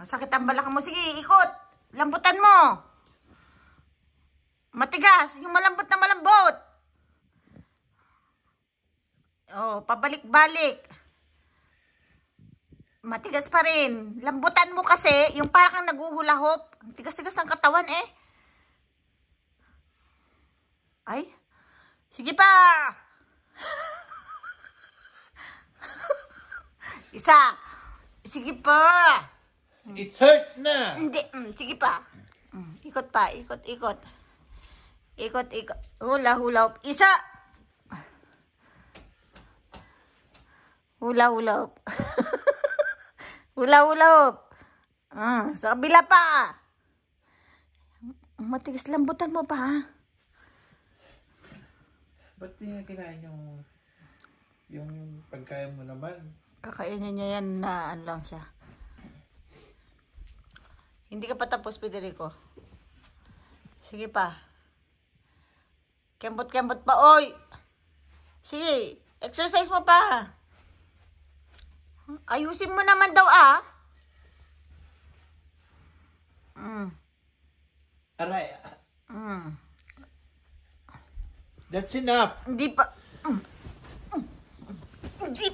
Masakit ang balakang mo. Sige, ikot. Lambutan mo. Matigas. Yung malambot na malambot. Oh, pabalik-balik. Matigas pa rin. Lambutan mo kasi, yung parang naguhulahop. Ang tigas-tigas ang katawan eh. Ay. Sige pa. Isa. Sige pa. It's hurt na. Hindi. Sige pa. Ikot pa. Ikot, ikot. Ikot, ikot. Hula, hula. Isa. Hula, hula. Hula, hula. Sa kabila pa. Matigas, lambutan mo pa ha. Ba't di nga kinain yung pagkain mo naman? Kakainin niya yan na ano lang siya. Hindi ka pa tapos, Federico. Sige pa. Kembot-kembot pa. Oy! Sige, exercise mo pa. Ayusin mo naman daw ah. Aray. That's enough. Hindi pa. Hindi